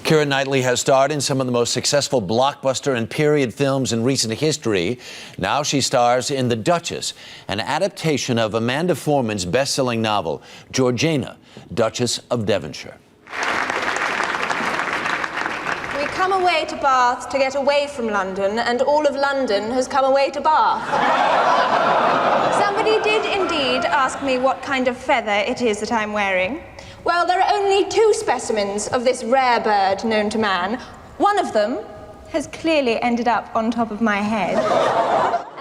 Kiera Knightley has starred in some of the most successful blockbuster and period films in recent history. Now she stars in The Duchess, an adaptation of Amanda Foreman's best-selling novel, Georgiana, Duchess of Devonshire. We come away to Bath to get away from London, and all of London has come away to Bath. Somebody did indeed ask me what kind of feather it is that I'm wearing. Well, there are only two specimens of this rare bird known to man. One of them has clearly ended up on top of my head.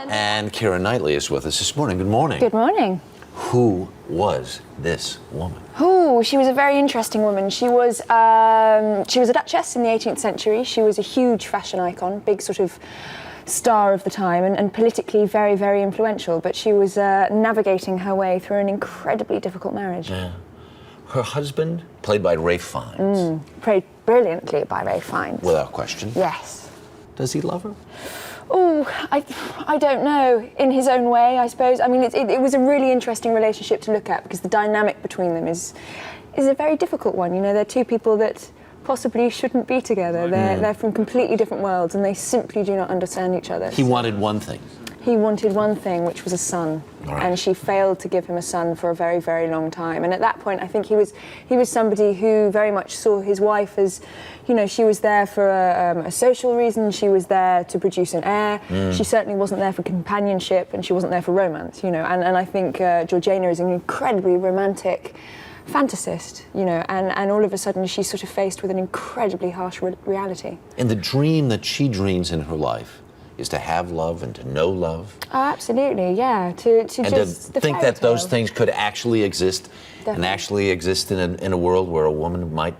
And Kiera Knightley is with us this morning. Good morning. Good morning. Who was this woman? Oh, she was a very interesting woman. She was a duchess in the 18th century. She was a huge fashion icon, big sort of star of the time, and politically very, very influential. But she was navigating her way through an incredibly difficult marriage. Yeah. Her husband, played by Ralph Fiennes. Played brilliantly by Ralph Fiennes. Without question. Yes. Does he love her? Oh, I don't know. In his own way, I suppose. I mean, it was a really interesting relationship to look at because the dynamic between them is a very difficult one. You know, they're two people that possibly shouldn't be together. They're from completely different worlds and they simply do not understand each other. He wanted one thing. He wanted one thing, which was a son, right. And she failed to give him a son for a very, very long time. And at that point, I think he was somebody who very much saw his wife as, you know, she was there for a social reason. She was there to produce an heir. She certainly wasn't there for companionship, and she wasn't there for romance. You know, and I think Georgiana is an incredibly romantic fantasist, you know, and all of a sudden she's sort of faced with an incredibly harsh reality. And the dream that she dreams in her life is to have love and to know love. Oh, absolutely, yeah. To and just to think that those tale. things could actually exist. Definitely. And actually exist in a world where a woman might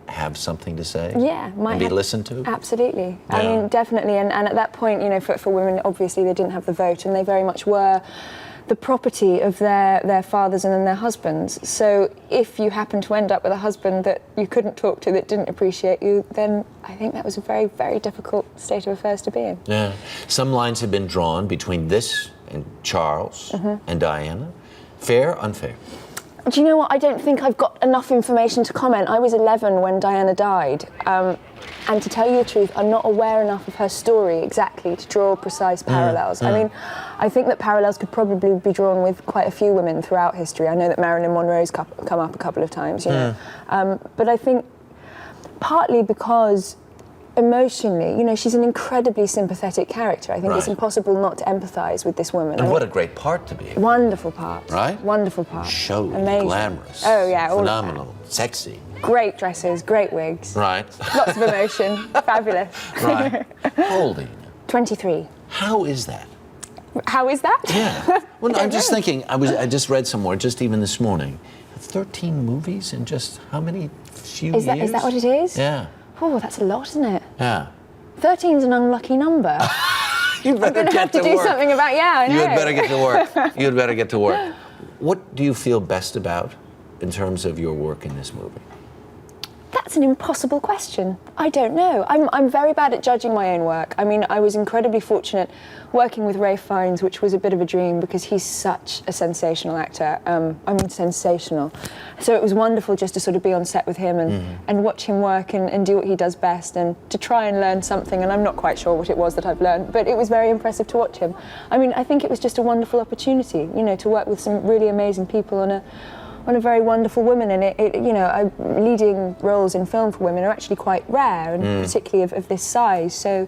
have something to say. Yeah, might and be listened to. Absolutely. Yeah. I mean, definitely. And at that point, you know, for women, obviously they didn't have the vote, and they very much were the property of their fathers and then their husbands. So if you happen to end up with a husband that you couldn't talk to, that didn't appreciate you, then I think that was a very, very difficult state of affairs to be in. Yeah. Some lines have been drawn between this and Charles and Diana. Fair, unfair? Do you know what? I don't think I've got enough information to comment. I was 11 when Diana died. And to tell you the truth, I'm not aware enough of her story exactly to draw precise parallels. I mean, I think that parallels could probably be drawn with quite a few women throughout history. I know that Marilyn Monroe's come up a couple of times, you know. But I think partly because emotionally, you know, she's an incredibly sympathetic character. I think it's impossible not to empathise with this woman. And what a great part to be. Wonderful part. Right? Wonderful part. Showy, amazing. glamorous. Oh yeah, all phenomenal, sexy. Great dresses, great wigs. Right. Lots of emotion. Fabulous. Right. How old are you now? 23. How is that? How is that? Yeah. Well, I'm just thinking, I just read somewhere, just even this morning, 13 movies in just how many few years? Is that what it is? Yeah. Oh, that's a lot, isn't it? Yeah. 13's an unlucky number. You better I'm going to have to get do work. something about, I know. You'd better get to work. You'd better get to work. What do you feel best about in terms of your work in this movie? That's an impossible question. I don't know. I'm very bad at judging my own work. I mean, I was incredibly fortunate working with Ralph Fiennes, which was a bit of a dream because he's such a sensational actor. I mean, sensational. So it was wonderful just to sort of be on set with him and watch him work and do what he does best and to try and learn something. And I'm not quite sure what it was that I've learned, but it was very impressive to watch him. I mean, I think it was just a wonderful opportunity, you know, to work with some really amazing people on a very wonderful woman, and you know, leading roles in film for women are actually quite rare, and particularly of this size. So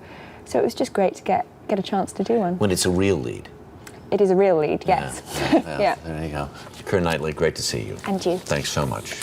it was just great to get a chance to do one. When it's a real lead. It is a real lead, yes. Yeah. There you go. Kiera Knightley, great to see you. And you. Thanks so much.